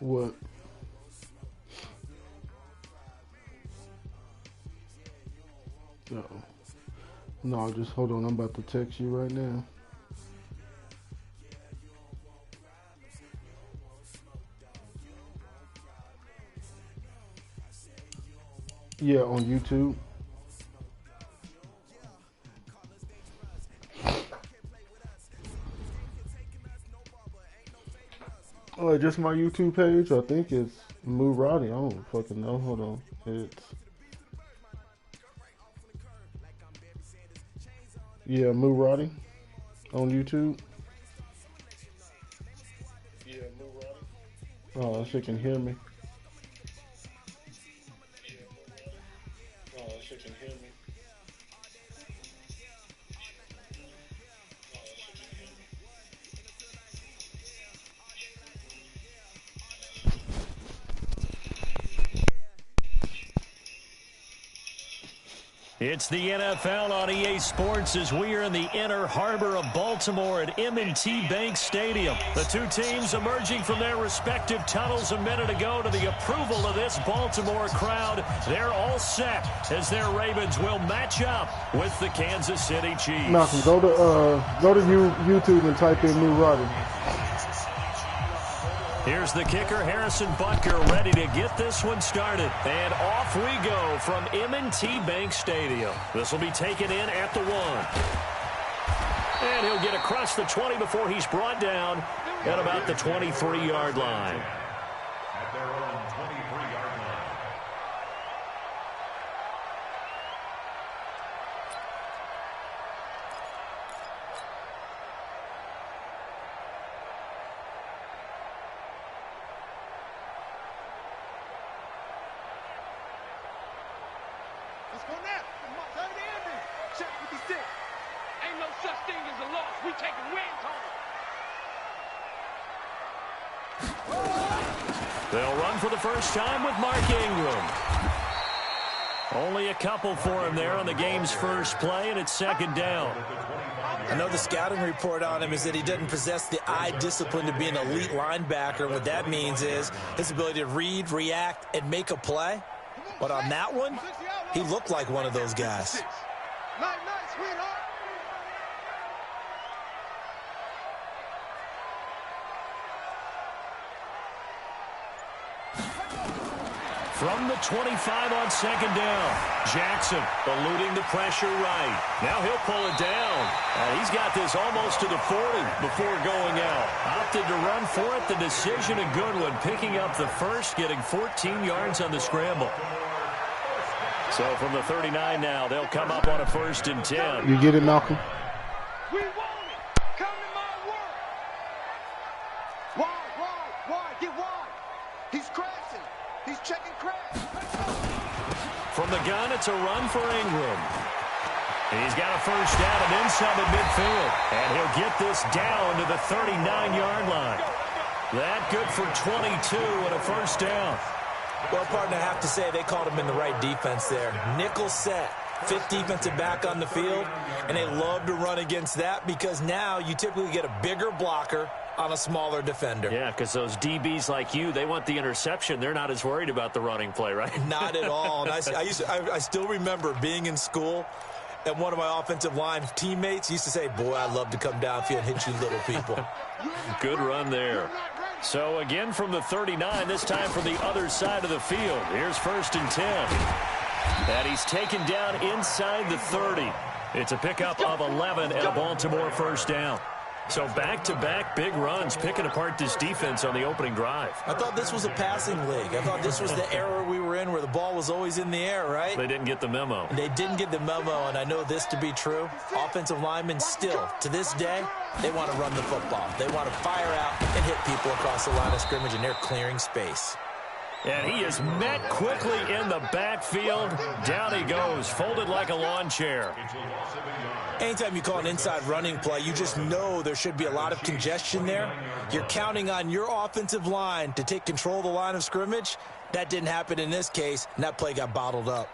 What? Uh-oh. No, just hold on. I'm about to text you right now. Yeah, on YouTube. Just my YouTube page. I think it's MooRoddy. I don't fucking know. Hold on. It's MooRoddy on YouTube. Yeah, MooRoddy. Oh, she can hear me. It's the NFL on EA Sports as we are in the inner harbor of Baltimore at M&T Bank Stadium. The two teams emerging from their respective tunnels a minute ago to the approval of this Baltimore crowd. They're all set as their Ravens will match up with the Kansas City Chiefs. Malcolm, go to YouTube and type in MooRoddy. Here's the kicker, Harrison Butker, ready to get this one started. And off we go from M&T Bank Stadium. This will be taken in at the 1. And he'll get across the 20 before he's brought down at about the 23-yard line. At their own 23-yard line. Let's go now. Third and check with the stick. Ain't no such thing as a loss. We taking wins home. They'll run for the first time with Mark Ingram. Only a couple for him there on the game's first play, and it's second down. I know the scouting report on him is that he doesn't possess the eye discipline to be an elite linebacker. What that means is his ability to read, react, and make a play. But on that one, he looked like one of those guys. Night, sweetheart. From the 25 on second down, Jackson eluding the pressure right. Now he'll pull it down. He's got this almost to the 40 before going out. Opted to run for it. The decision a good one, picking up the first, getting 14 yards on the scramble. So from the 39 now, they'll come up on a 1st and 10. You get it, Malcolm? We want it. Come to my work. Wide. Get wide. He's crashing. He's checking crash. From the gun, it's a run for Ingram. He's got a first down and inside the midfield. And he'll get this down to the 39-yard line. That good for 22 and a first down. Well, partner, I have to say they called him in the right defense there. Nickel set, 5th defensive back on the field, and they love to run against that because now you typically get a bigger blocker on a smaller defender. Yeah, because those DBs like you, they want the interception. They're not as worried about the running play, right? Not at all. And I still remember being in school, and one of my offensive line teammates used to say, boy, I'd love to come downfield and hit you little people. Good run there. So again from the 39, this time from the other side of the field. Here's 1st and 10. And he's taken down inside the 30. It's a pickup of 11 and a Baltimore first down. So back-to-back big runs, picking apart this defense on the opening drive. I thought this was a passing league. I thought this was the era we were in where the ball was always in the air, right? They didn't get the memo. They didn't get the memo, and I know this to be true. Offensive linemen still, to this day, they want to run the football. They want to fire out and hit people across the line of scrimmage, and they're clearing space. And he is met quickly in the backfield. Down he goes, folded like a lawn chair. Anytime you call an inside running play, you just know there should be a lot of congestion there. You're counting on your offensive line to take control of the line of scrimmage. That didn't happen in this case, and that play got bottled up.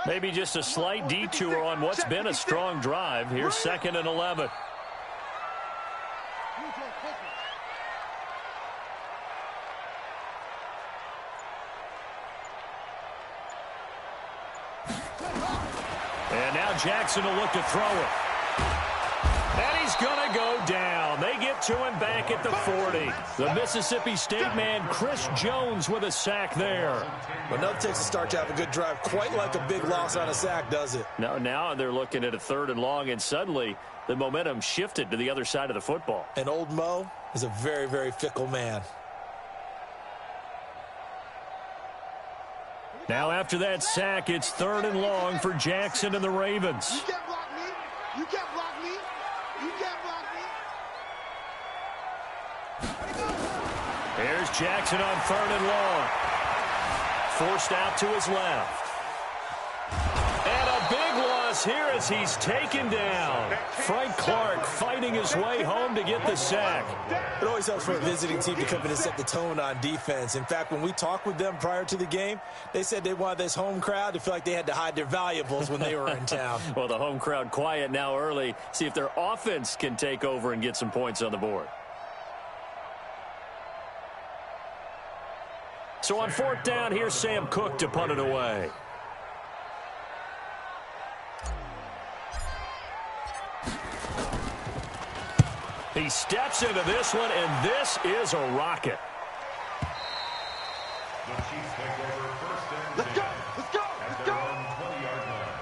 Maybe just a slight detour on what's been a strong drive. Here's 2nd and 11. And now Jackson will look to throw it. And he's going to go down. They get to him back at the 40. The Mississippi State man, Chris Jones, with a sack there. But nothing takes a start to have a good drive. Quite like a big loss on a sack, does it? No, now they're looking at a 3rd and long, and suddenly the momentum shifted to the other side of the football. And old Mo is a very, very fickle man. Now after that sack, it's 3rd and long for Jackson and the Ravens. You can't block me. You can't block me. You can't block me. Here's Jackson on 3rd and long. Forced out to his left. And a big loss here as he's taken down. Frank Clark fighting his way home to get the sack. It always helps for a visiting team to come in and set the tone on defense. In fact, when we talked with them prior to the game, they said they wanted this home crowd to feel like they had to hide their valuables when they were in town. Well, the home crowd quiet now early. See if their offense can take over and get some points on the board. So on 4th down, here's Sam Cook to punt it away. He steps into this one, and this is a rocket. The Chiefs take over 1st and 10. Let's go. Let's go. At Let's their go. own 20-yard line.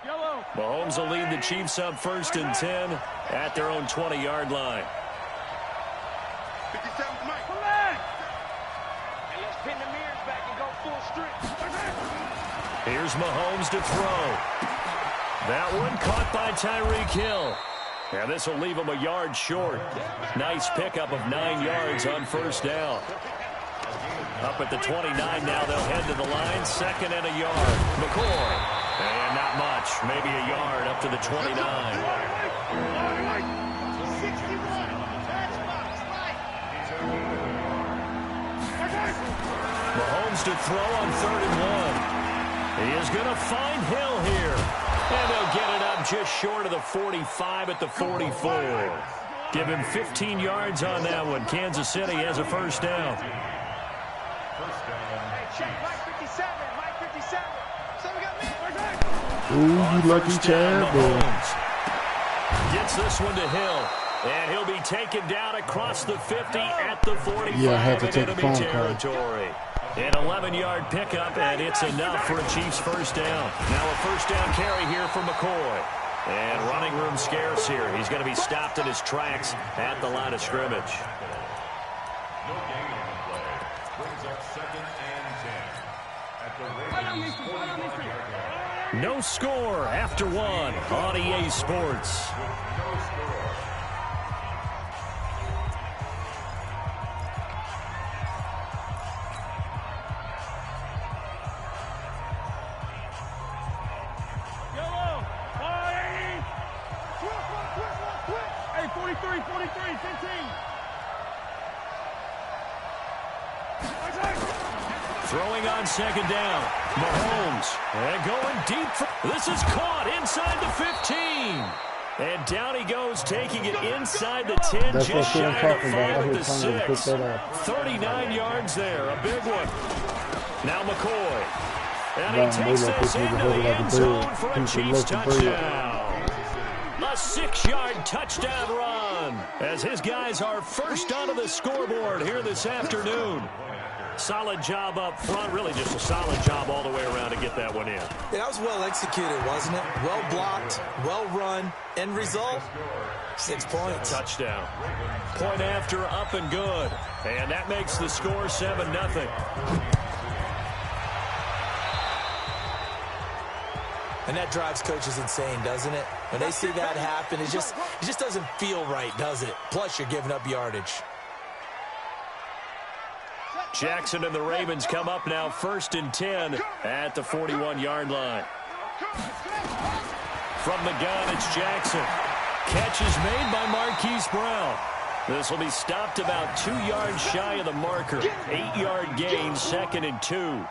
Yellow. Mahomes will lead the Chiefs up 1st and 10 at their own 20-yard line. 57, Mike. Come on. And let's pin the mirrors back and go full strength. Here's Mahomes to throw. That one caught by Tyreek Hill. And this will leave him a yard short. Nice pickup of 9 yards on 1st down. Up at the 29 now, they'll head to the line. 2nd and a yard. McCoy. And not much. Maybe a yard up to the 29. Mahomes to throw on 3rd and 1. He is going to find Hill here. And they'll get it up just short of the 45 at the 44. Give him 15 yards on that one. Kansas City has a 1st down. Check Mike 57. Mike 57. So we got me. Ooh, you lucky Chad, boy. Gets this one to Hill. And he'll be taken down across the 50 at the 45 Yeah, I had to take a enemy phone call. territory. An 11-yard pickup, and it's enough for a Chiefs 1st down. Now a 1st down carry here for McCoy. And running room scarce here. He's going to be stopped in his tracks at the line of scrimmage. No gain on the play. Brings up 2nd and 10. At the Ravens 41-yard line. No score after 1 on EA Sports. No score. Yellow. quick. Hey, 43, 15. Throwing on 2nd down. Mahomes. And going deep. This is caught inside the 15. And down he goes, taking it inside the 10, That's just what I'm shy of talking the 5 about. I at hear the trying to pick 6. that up. 39 yards there, a big one. Now McCoy. And he Down the takes middle, this puts me into to the hold like a end bird. zone for a Keeps it Chiefs looking bird. touchdown. A 6-yard touchdown run as his guys are first onto the scoreboard here this afternoon. Solid job up front, really just a solid job all the way around to get that one in. Yeah, that was well executed, wasn't it? Well blocked, well run. End result, 6 points. Touchdown. Point after, up and good. And that makes the score 7-0. And that drives coaches insane, doesn't it? When they see that happen, it just doesn't feel right, does it? Plus, you're giving up yardage. Jackson and the Ravens come up now 1st and 10 at the 41-yard line. From the gun, it's Jackson. Catch is made by Marquise Brown. This will be stopped about 2 yards shy of the marker. 8-yard gain, 2nd and 2.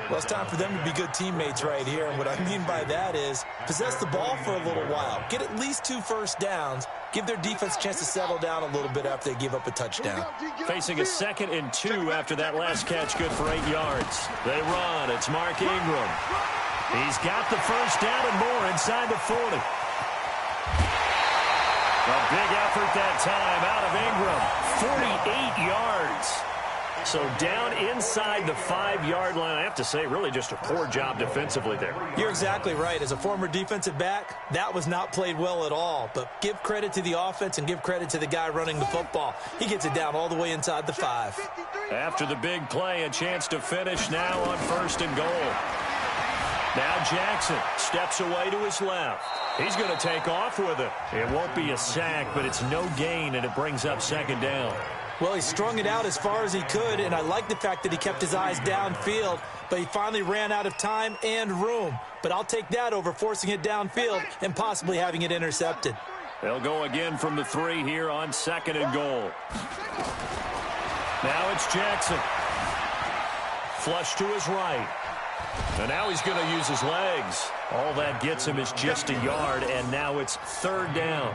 Well, it's time for them to be good teammates right here. And what I mean by that is possess the ball for a little while. Get at least 2 first downs. Give their defense a chance to settle down a little bit after they give up a touchdown. Facing a 2nd and 2 after that last catch, good for 8 yards. They run. It's Mark Ingram. He's got the first down and more inside the 40. A big effort that time out of Ingram. 48 yards. So down inside the 5-yard line. I have to say, really just a poor job defensively there. You're exactly right. As a former defensive back, that was not played well at all. But give credit to the offense and give credit to the guy running the football. He gets it down all the way inside the 5. After the big play, a chance to finish now on 1st and goal. Now Jackson steps away to his left. He's going to take off with it. It won't be a sack, but it's no gain, and it brings up 2nd down. Well, he strung it out as far as he could, and I like the fact that he kept his eyes downfield, but he finally ran out of time and room. But I'll take that over forcing it downfield and possibly having it intercepted. They'll go again from the 3 here on 2nd and goal. Now it's Jackson. Flush to his right. And now he's going to use his legs. All that gets him is just a yard, and now it's 3rd down.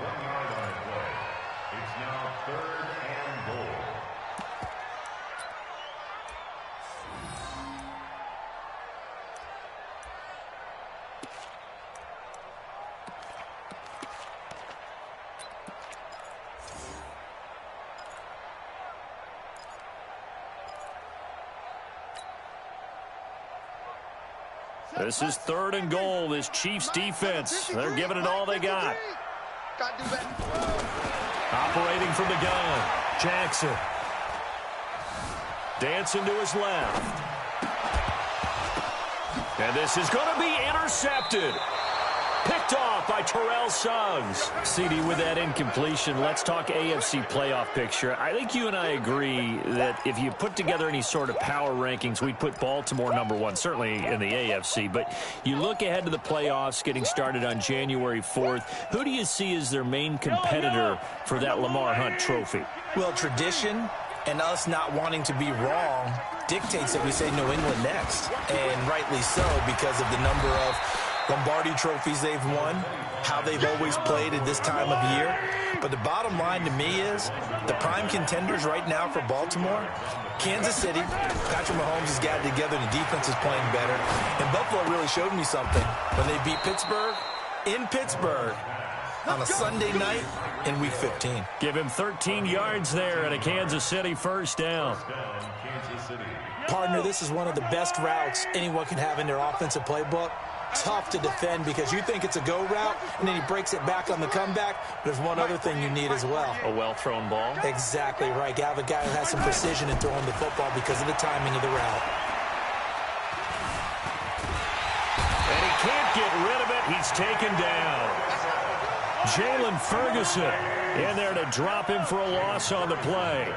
It's now 3rd and goal. This is 3rd and goal. This Chiefs defense, they're giving it all they got. Operating from the gun, Jackson. Dancing to his left. And this is going to be intercepted. Picked off by Terrell Suggs. CD, with that incompletion, let's talk AFC playoff picture. I think you and I agree that if you put together any sort of power rankings, we'd put Baltimore #1, certainly in the AFC. But you look ahead to the playoffs getting started on January 4th. Who do you see as their main competitor for that Lamar Hunt trophy? Well, tradition and us not wanting to be wrong dictates that we say New England next. And rightly so, because of the number of Lombardi trophies they've won, how they've always played at this time of year. But the bottom line to me is the prime contenders right now for Baltimore, Kansas City. Patrick Mahomes has got it together. The defense is playing better. And Buffalo really showed me something when they beat Pittsburgh in Pittsburgh on a Sunday night in Week 15. Give him 13 yards there and a Kansas City first down. Partner, this is one of the best routes anyone can have in their offensive playbook. Tough to defend because you think it's a go route, and then he breaks it back on the comeback. There's one other thing you need as well. A well-thrown ball? Exactly right. You have a guy who has some precision in throwing the football because of the timing of the route. And he can't get rid of it. He's taken down. Jalen Ferguson in there to drop him for a loss on the play.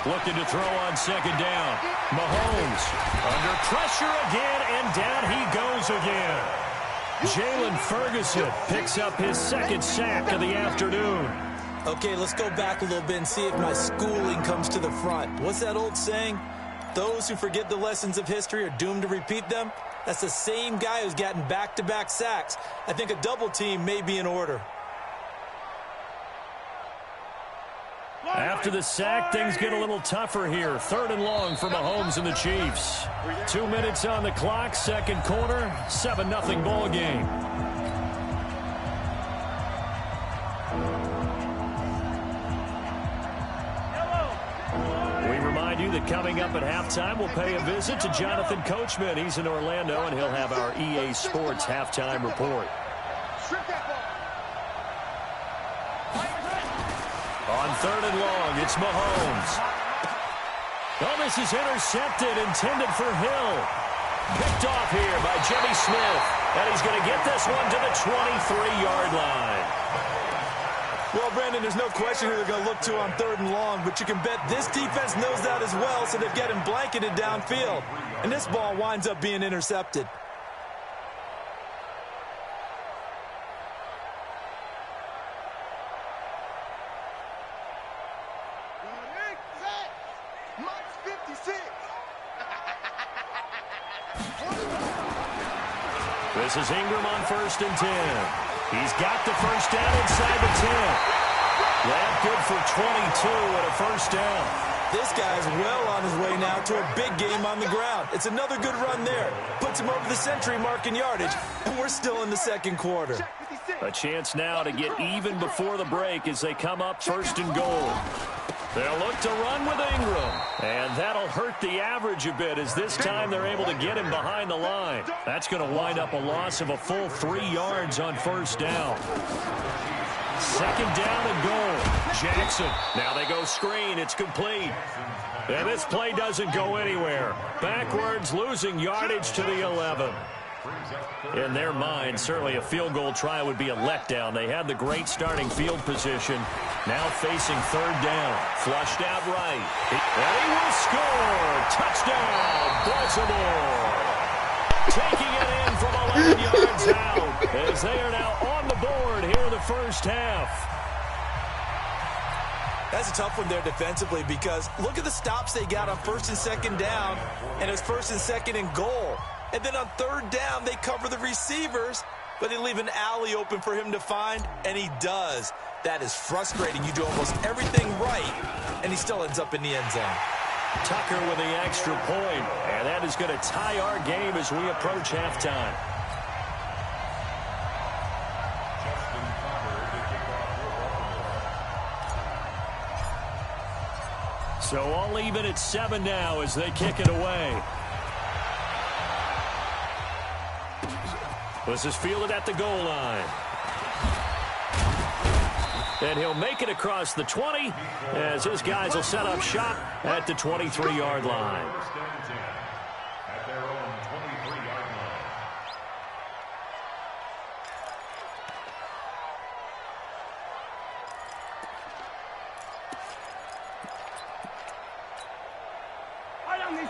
Looking to throw on 2nd down. Mahomes under pressure again, and down he goes again. Jalen Ferguson picks up his 2nd sack of the afternoon. Okay, let's go back a little bit and see if my schooling comes to the front. What's that old saying? Those who forget the lessons of history are doomed to repeat them. That's the same guy who's gotten back-to-back sacks. I think a double team may be in order. After the sack, things get a little tougher here. 3rd and long for Mahomes and the Chiefs. 2 minutes on the clock, 2nd quarter, 7-0 ball game. We remind you that coming up at halftime, we'll pay a visit to Jonathan Coachman. He's in Orlando, and he'll have our EA Sports halftime report. On 3rd and long, it's Mahomes. Oh, this is intercepted, intended for Hill. Picked off here by Jimmy Smith. And he's going to get this one to the 23-yard line. Well, Brandon, there's no question who they're going to look to on 3rd and long, but you can bet this defense knows that as well, so they've got him blanketed downfield. And this ball winds up being intercepted. This is Ingram on 1st and 10. He's got the first down inside the 10. Lab good for 22 and a first down. This guy's well on his way now to a big game on the ground. It's another good run there. Puts him over the century mark in yardage, and we're still in the second quarter. A chance now to get even before the break as they come up 1st and goal. They'll look to run with Ingram, and that'll hurt the average a bit as this time they're able to get him behind the line. That's going to wind up a loss of a full 3 yards on 1st down. 2nd down and goal. Jackson. Now they go screen. It's complete. And this play doesn't go anywhere. Backwards, losing yardage to the 11. In their mind, certainly a field goal try would be a letdown. They had the great starting field position. Now facing 3rd down. Flushed out right. And he will score. Touchdown, Baltimore. Taking it in from 11 yards out as they are now on the board here in the first half. That's a tough one there defensively because look at the stops they got on 1st and 2nd down, and it's 1st and 2nd and goal. And then on 3rd down, they cover the receivers, but they leave an alley open for him to find, and he does. That is frustrating. You do almost everything right, and he still ends up in the end zone. Tucker with the extra point, and that is going to tie our game as we approach halftime. So all even at 7 now as they kick it away. This is fielded at the goal line. And he'll make it across the 20 as his guys will set up shop at the 23-yard line. At their own 23-yard line.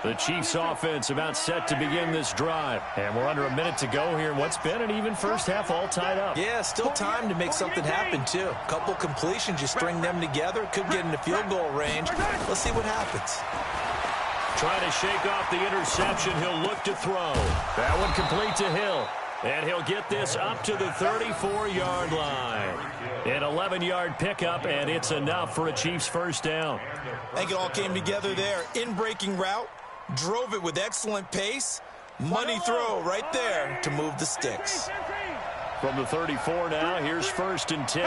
The Chiefs offense about set to begin this drive. And we're under a minute to go here in what's been an even first half all tied up. Yeah, still time to make something happen, too. Couple completions, you string them together, could get into field goal range. Let's see what happens. Trying to shake off the interception. He'll look to throw. That one complete to Hill. And he'll get this up to the 34-yard line. An 11-yard pickup, and it's enough for a Chiefs first down. I think it all came together there. In-breaking route, drove it with excellent pace. Money throw right there to move the sticks. From the 34 now, here's 1st and 10.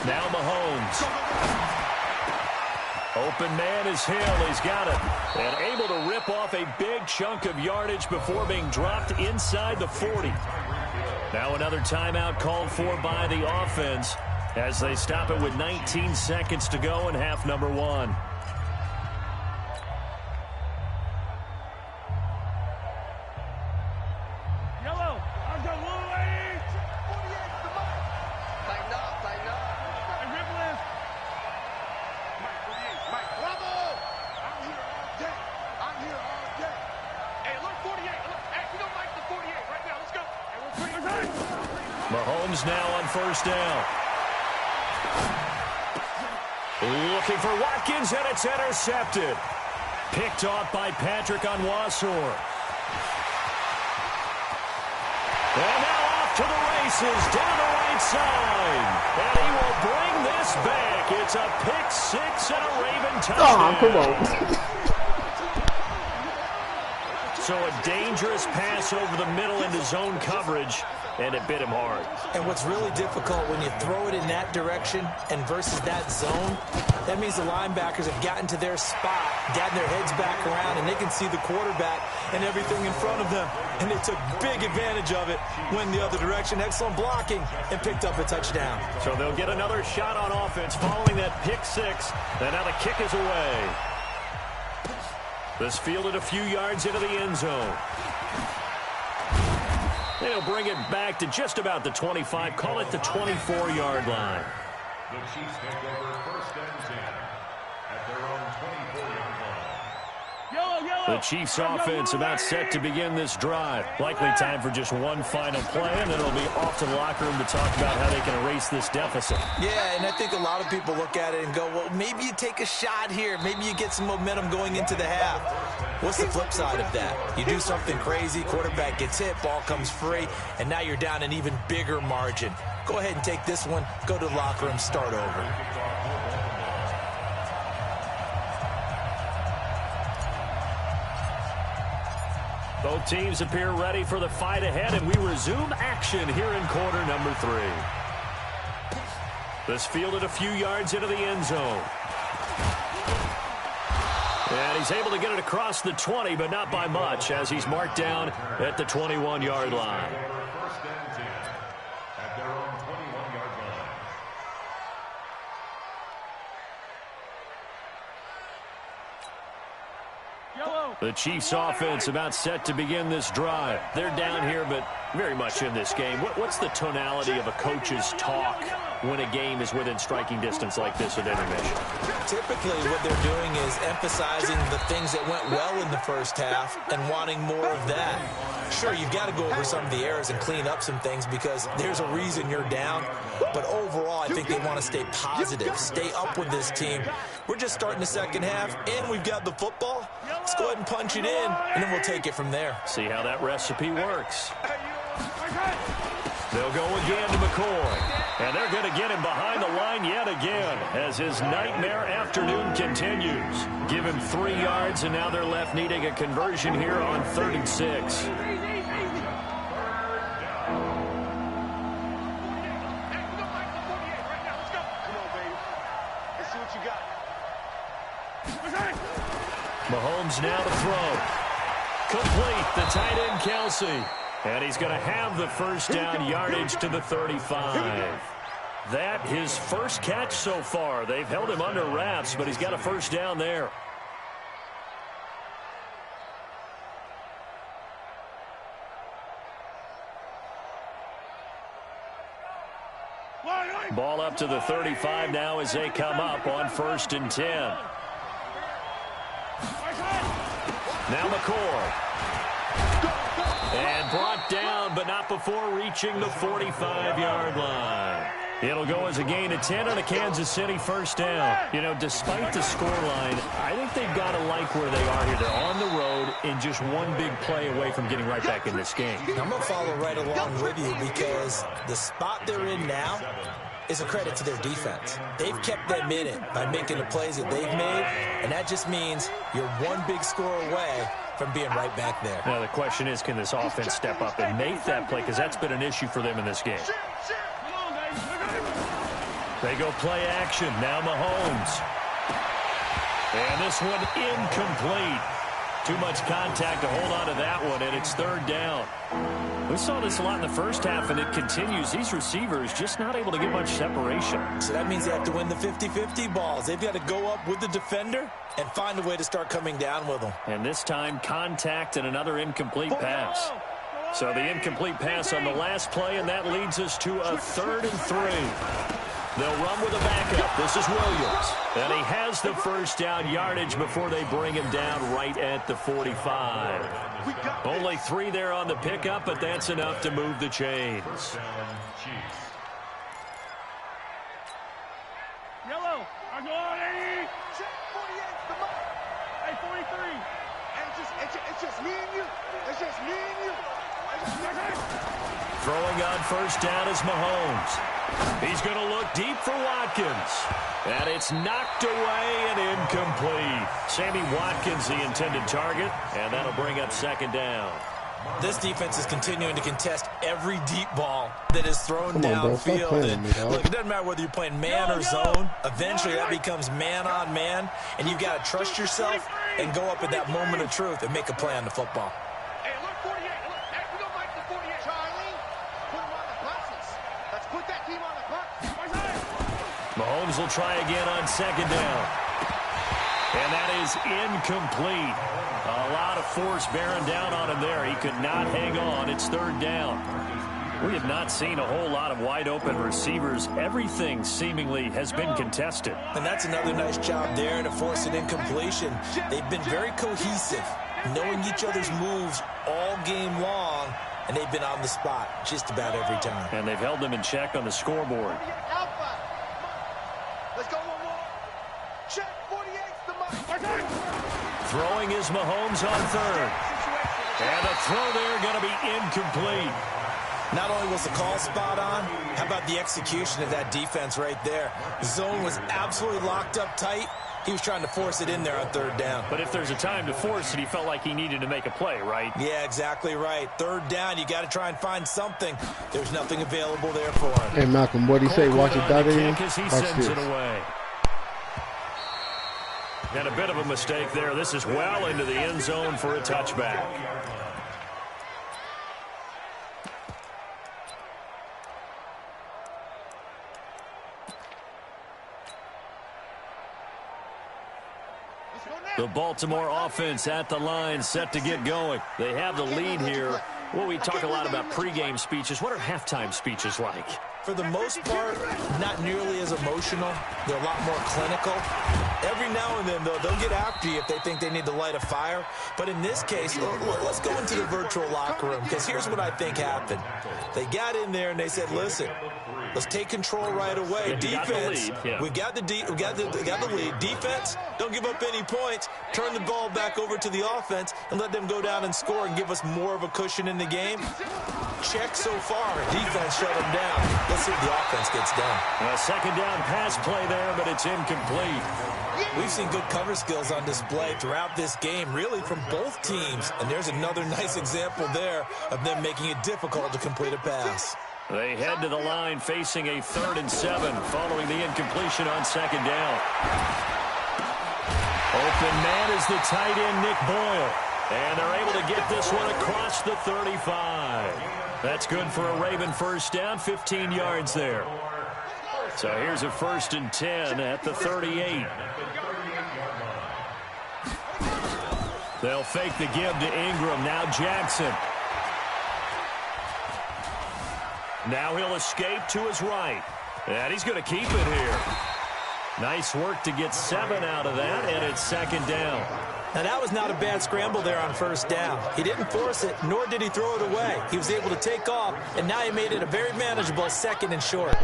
Now Mahomes. Open man is Hill. He's got it. And able to rip off a big chunk of yardage before being dropped inside the 40. Now another timeout called for by the offense as they stop it with 19 seconds to go in half number 1. Mahomes now on 1st down. Looking for Watkins, and it's intercepted. Picked off by Patrick on Wasor. And now off to the races down the right side. And he will bring this back. It's a pick 6 and a Raven touchdown. Oh, come on. So a dangerous pass over the middle into zone coverage, and it bit him hard. And what's really difficult when you throw it in that direction and versus that zone, that means the linebackers have gotten to their spot, gotten their heads back around, and they can see the quarterback and everything in front of them. And they took big advantage of it, went the other direction, excellent blocking, and picked up a touchdown. So they'll get another shot on offense following that pick 6, and now the kick is away. This fielded a few yards into the end zone. They'll bring it back to just about the 25, call it the 24-yard line. The Chiefs take over 1st and 10 at their own 24-yard line. The Chiefs offense about set to begin this drive. Likely time for just one final play, and then it'll be off to the locker room to talk about how they can erase this deficit. Yeah, and I think a lot of people look at it and go, well, maybe you take a shot here. Maybe you get some momentum going into the half. What's the flip side of that? You do something crazy, quarterback gets hit, ball comes free, and now you're down an even bigger margin. Go ahead and take this one, go to the locker room, start over. Both teams appear ready for the fight ahead, and we resume action here in quarter number 3. This fielded a few yards into the end zone. And he's able to get it across the 20, but not by much, as he's marked down at the 21-yard line. First and 10 at their own 21-yard line. The Chiefs offense about set to begin this drive. They're down here, but very much in this game. What's the tonality of a coach's talk when a game is within striking distance like this at intermission? Typically, what they're doing is emphasizing the things that went well in the first half and wanting more of that. Sure, you've got to go over some of the errors and clean up some things because there's a reason you're down. But overall, I think they want to stay positive, stay up with this team. We're just starting the second half, and we've got the football. Let's go ahead and punch it in, and then we'll take it from there. See how that recipe works. They'll go again to McCoy. And they're going to get him behind the line yet again as his nightmare afternoon continues. Give him 3 yards, and now they're left needing a conversion here on 3rd and 6. Mahomes now to throw. Complete, the tight end Kelsey. And he's going to have the first down yardage to the 35. That his first catch so far. They've held him under wraps, but he's got a first down there. Ball up to the 35 now as they come up on 1st and 10. Now McCoy. And brought down, but not before reaching the 45-yard line. It'll go as a gain of 10 on a Kansas City first down. You know, despite the scoreline, I think they've got to like where they are here. They're on the road and just one big play away from getting right back in this game. I'm going to follow right along with you because the spot they're in now is a credit to their defense. They've kept them in it by making the plays that they've made, and that just means you're one big score away from being right back there. Now, the question is, can this offense step up and make that play? Because that's been an issue for them in this game. They go play action. Now Mahomes. And this one incomplete. Too much contact to hold on to that one, and it's 3rd down. We saw this a lot in the first half, and it continues. These receivers just not able to get much separation. So that means they have to win the 50-50 balls. They've got to go up with the defender and find a way to start coming down with them. And this time, contact and another incomplete pass. So the incomplete pass on the last play, and that leads us to a 3rd and 3. They'll run with a backup. This is Williams. And he has the first down yardage before they bring him down right at the 45. Only 3 there on the pickup, but that's enough to move the chains. Yellow. I'm going 80. Check 48's the mark. Hey, 43. And it's just me and you. It's just me and you. Throwing on first down is Mahomes. He's going to look deep for Watkins. And it's knocked away and incomplete. Sammy Watkins, the intended target, and that'll bring up 2nd down. This defense is continuing to contest every deep ball that is thrown downfield. Look, it doesn't matter whether you're playing man or zone. Eventually, that becomes man on man, and you've got to trust yourself and go up at that moment of truth and make a play on the football. Hey, look, 48. Look, hey, we don't like the 48. Charlie, put him on the buses. Let's put that team on the bus. Mahomes will try again on 2nd down. And that is incomplete. A lot of force bearing down on him there. He could not hang on. It's 3rd down. We have not seen a whole lot of wide open receivers. Everything seemingly has been contested. And that's another nice job there to force an incompletion. They've been very cohesive. knowing each other's moves all game long, and they've been on the spot just about every time. And they've held them in check on the scoreboard. Let's go one more. Check 48's the mark. Throwing is Mahomes on third. And the throw there going to be incomplete. Not only was the call spot on, how about the execution of that defense right there? The zone was absolutely locked up tight. He was trying to force it in there on third down. But if there's a time to force it, he felt like he needed to make a play, right? Yeah, exactly right. Third down, you got to try and find something. There's nothing available there for him. Hey, Malcolm, what do you say? Watch it dot in. As he Watch sends this. it away. And a bit of a mistake there. This is well into the end zone for a touchback. The Baltimore offense at the line, set to get going. They have the lead here. Well, we talk a lot about pregame speeches. What are halftime speeches like? For the most part, not nearly as emotional. They're a lot more clinical. Every now and then, though, they'll get after you if they think they need to light a fire. But in this case, let's go into the virtual locker room, because here's what I think happened. They got in there and they said, listen, let's take control right away. Defense, we got the lead. Defense, don't give up any points. Turn the ball back over to the offense and let them go down and score and give us more of a cushion in the game. Check so far. Defense shut them down. Let's see if the offense gets done. A second down pass play there, but it's incomplete. We've seen good cover skills on display throughout this game, really from both teams. And there's another nice example there of them making it difficult to complete a pass. They head to the line facing a 3rd and 7 following the incompletion on second down. Open man is the tight end, Nick Boyle. And they're able to get this one across the 35. That's good for a Raven first down, 15 yards there. So here's a 1st and 10 at the 38. They'll fake the give to Ingram. Now Jackson. Now he'll escape to his right. And he's going to keep it here. Nice work to get 7 out of that, and it's 2nd down. Now, that was not a bad scramble there on 1st down. He didn't force it, nor did he throw it away. He was able to take off, and now he made it a very manageable 2nd and short.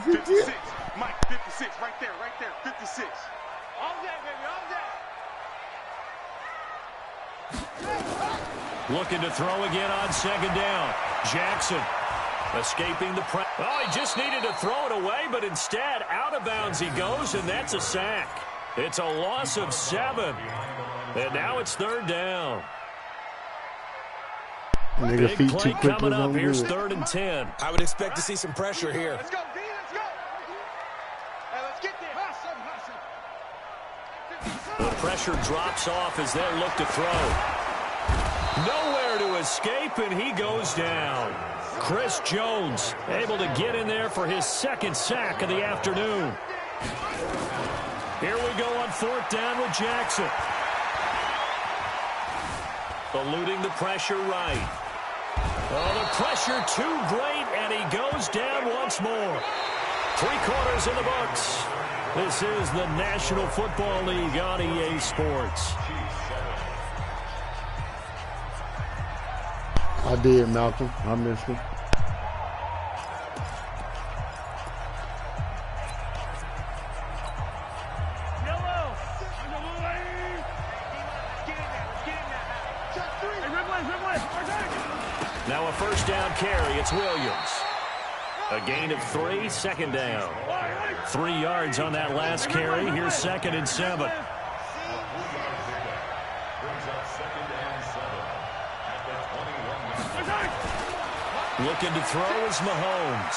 56. Mike, 56. Right there, 56. All that, baby, all that. Looking to throw again on 2nd down. Jackson escaping the press. Oh, he just needed to throw it away, but instead, out of bounds he goes, and that's a sack. It's a loss of 7. And now it's 3rd down. Nigga Big feet play too quick coming was up. on Here's good. 3rd and 10. I would expect to see some pressure here. Let's go, D, let's go. Hey, let's get there. Hustle. The pressure drops off as they look to throw. Nowhere to escape, and he goes down. Chris Jones able to get in there for his 2nd sack of the afternoon. Here we go on 4th down with Jackson. Eluding the pressure right. Oh, the pressure too great, and he goes down once more. 3 quarters in the books. This is the National Football League on EA Sports. I did, Malcolm. I missed him. Now a 1st down carry. It's Williams. A gain of 3, 2nd down. 3 yards on that last carry. Here's 2nd and 7. Looking to throw is Mahomes.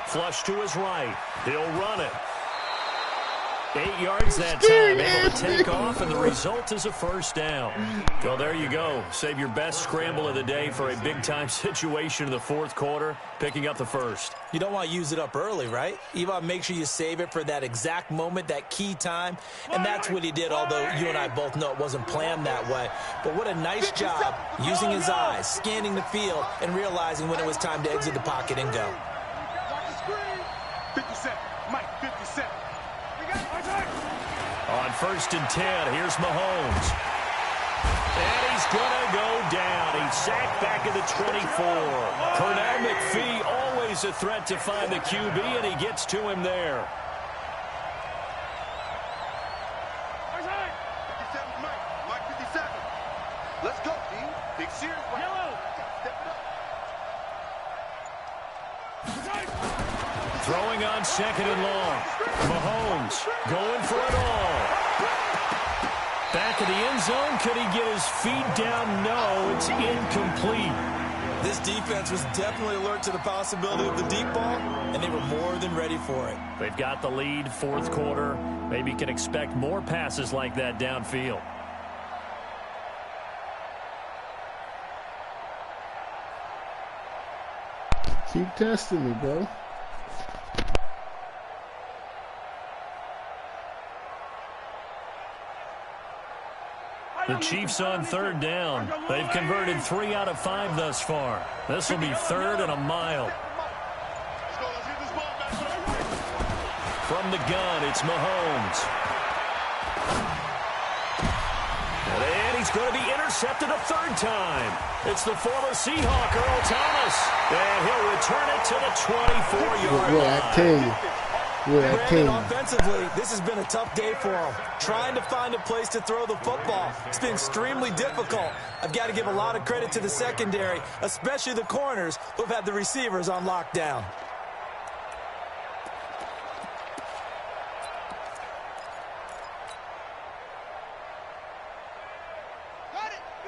Flush to his right. He'll run it. 8 yards that time, able to take off, and the result is a 1st down. Well, there you go. Save your best scramble of the day for a big-time situation in the 4th quarter, picking up the 1st. You don't want to use it up early, right? You want to make sure you save it for that exact moment, that key time, and that's what he did, although you and I both know it wasn't planned that way. But what a nice job using his eyes, scanning the field, and realizing when it was time to exit the pocket and go. 57. Mike, 57. On 1st and 10. Here's Mahomes. And he's going to go down. He's sacked back at the 24. Pernell McPhee, always a threat to find the QB, and he gets to him there. Let's go, team. Big series. Yellow. Step it up. Throwing on 2nd and long. Mahomes going for it all. Back of the end zone. Could he get his feet down? No, it's incomplete. This defense was definitely alert to the possibility of the deep ball, and they were more than ready for it. They've got the lead, 4th quarter. Maybe can expect more passes like that downfield. Keep testing me, bro. The Chiefs on 3rd down. They've converted 3 out of 5 thus far. This will be 3rd and a mile. From the gun, it's Mahomes. And he's going to be intercepted a 3rd time. It's the former Seahawk, Earl Thomas. And he'll return it to the 24-yard line. Brandon, offensively, this has been a tough day for him. Trying to find a place to throw the football. It's been extremely difficult. I've got to give a lot of credit to the secondary, especially the corners who've had the receivers on lockdown.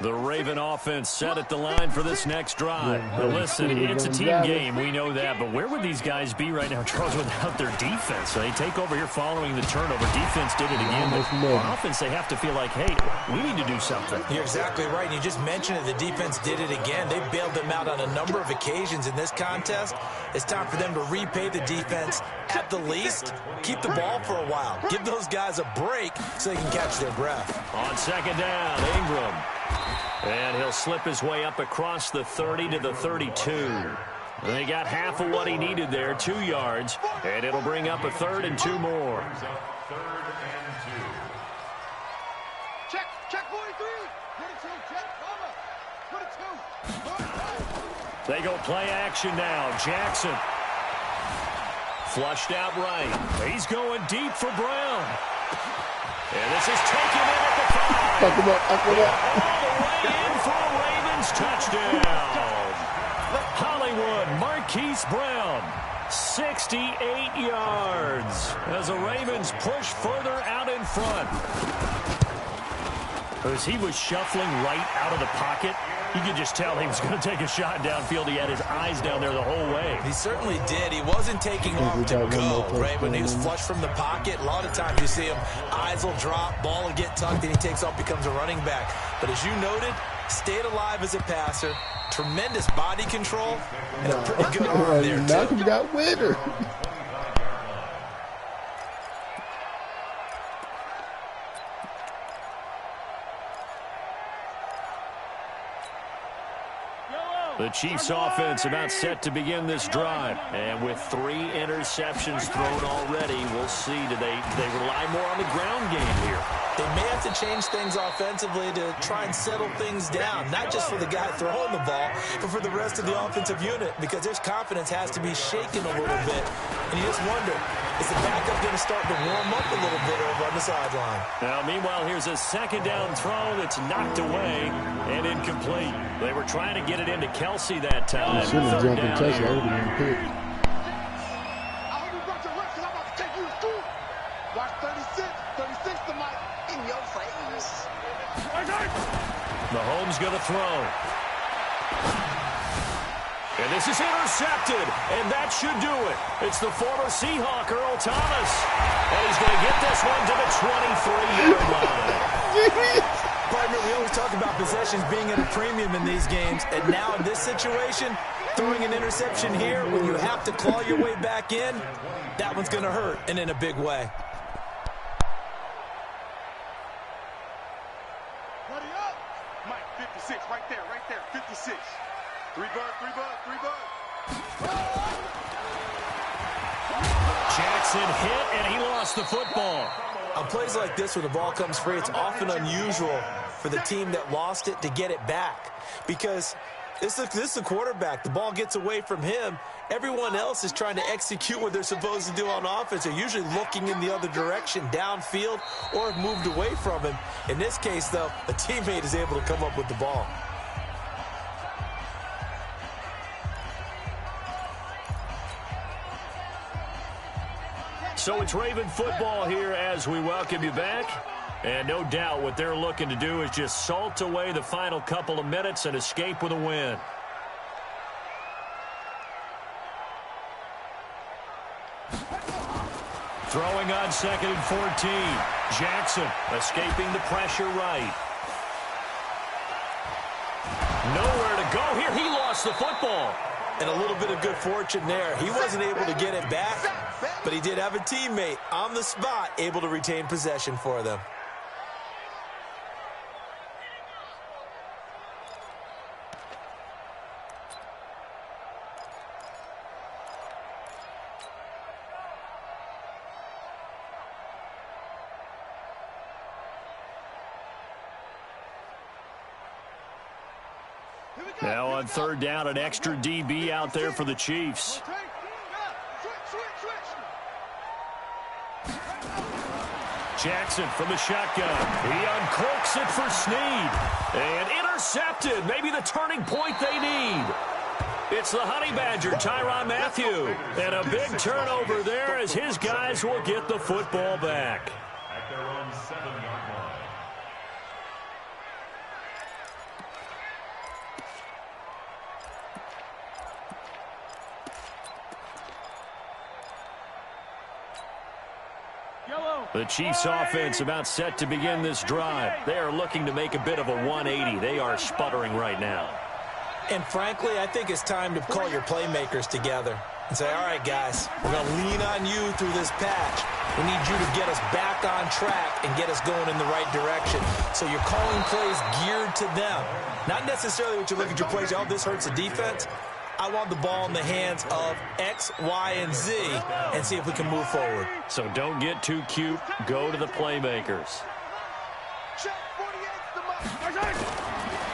The Raven offense set at the line for this next drive. But listen, it's a team game. We know that. But where would these guys be right now, Charles, without their defense? So they take over here following the turnover. Defense did it again. But on offense, they have to feel like, hey, we need to do something. You're exactly right. And you just mentioned it. The defense did it again. They bailed them out on a number of occasions in this contest. It's time for them to repay the defense at the least. Keep the ball for a while. Give those guys a break so they can catch their breath. On 2nd down, Ingram. And he'll slip his way up across the 30 to the 32. They got half of what he needed there, 2 yards. And it'll bring up a 3rd and 2 more. Check 43. 42, check, cover. 42. They go play action now. Jackson. Flushed out right. He's going deep for Brown. And this is taken in at the 5. Fuck him up. All the way in for a Ravens touchdown. Hollywood Marquise Brown, 68 yards as the Ravens push further out in front. As he was shuffling right out of the pocket, you could just tell he was going to take a shot downfield. He had his eyes down there the whole way. He certainly did. He wasn't taking off to go, right? When he was flushed from the pocket, a lot of times you see him, eyes will drop, ball will get tucked, and he takes off, becomes a running back. But as you noted, stayed alive as a passer, tremendous body control, and a pretty good arm there, too. Malcolm got winner. The Chiefs offense about set to begin this drive. And with 3 interceptions thrown already, we'll see. Do they rely more on the ground game here? They may have to change things offensively to try and settle things down, not just for the guy throwing the ball, but for the rest of the offensive unit, because their confidence has to be shaken a little bit. And you just wonder, is the backup going to start to warm up a little bit over on the sideline? Now, meanwhile, here's a 2nd down throw that's knocked away and incomplete. They were trying to get it into Kelsey that time. Should have jumped and touched it. I would have been picked. I hope you brought your reps because I'm about to take you to school. Watch 36. 36 to my in your face. Mahomes going to throw. And this is intercepted, and that should do it. It's the former Seahawk, Earl Thomas. And he's going to get this one to the 23-yard line. Partner, we always talk about possessions being at a premium in these games, and now in this situation, throwing an interception here when you have to claw your way back in, that one's going to hurt, and in a big way. Ready up. Mike, 56, right there, 56. 3 bird. Jackson hit, and he lost the football. On plays like this, when the ball comes free, it's often unusual for the team that lost it to get it back. Because this is the quarterback. The ball gets away from him. Everyone else is trying to execute what they're supposed to do on offense. They're usually looking in the other direction, downfield, or have moved away from him. In this case, though, a teammate is able to come up with the ball. So it's Raven football here as we welcome you back. And no doubt what they're looking to do is just salt away the final couple of minutes and escape with a win. Throwing on 2nd and 14. Jackson escaping the pressure right. Nowhere to go here. He lost the football. And a little bit of good fortune there. He wasn't able to get it back, but he did have a teammate on the spot able to retain possession for them. Now on 3rd down, an extra DB out there for the Chiefs. Jackson from the shotgun. He uncorks it for Snead. And intercepted. Maybe the turning point they need. It's the Honey Badger, Tyrann Mathieu. And a big turnover there as his guys will get the football back. At their own 7-yard line. The Chiefs offense about set to begin this drive. They are looking to make a bit of a 180. They are sputtering right now. And frankly, I think it's time to call your playmakers together and say, all right, guys, we're going to lean on you through this patch. We need you to get us back on track and get us going in the right direction. So you're calling plays geared to them. Not necessarily what you look at your plays, oh, this hurts the defense. I want the ball in the hands of X, Y, and Z and see if we can move forward. So don't get too cute. Go to the playmakers.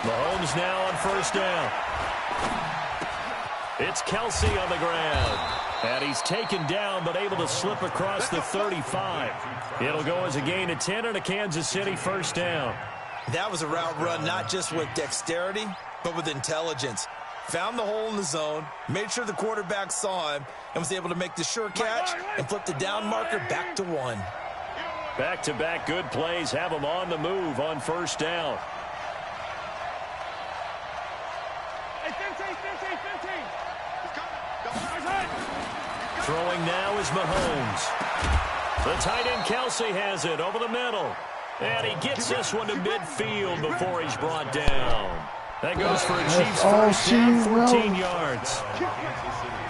Mahomes now on 1st down. It's Kelsey on the ground. And he's taken down but able to slip across the 35. It'll go as a gain of 10 and a Kansas City 1st down. That was a route run not just with dexterity, but with intelligence. Found the hole in the zone, made sure the quarterback saw him, and was able to make the sure catch and flip the down marker back to 1. Back-to-back good plays have him on the move on 1st down. Throwing now is Mahomes. The tight end Kelsey has it over the middle. And he gets this one to midfield before he's brought down. That goes for a Chiefs first down, 14 yards.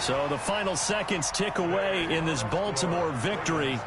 So the final seconds tick away in this Baltimore victory.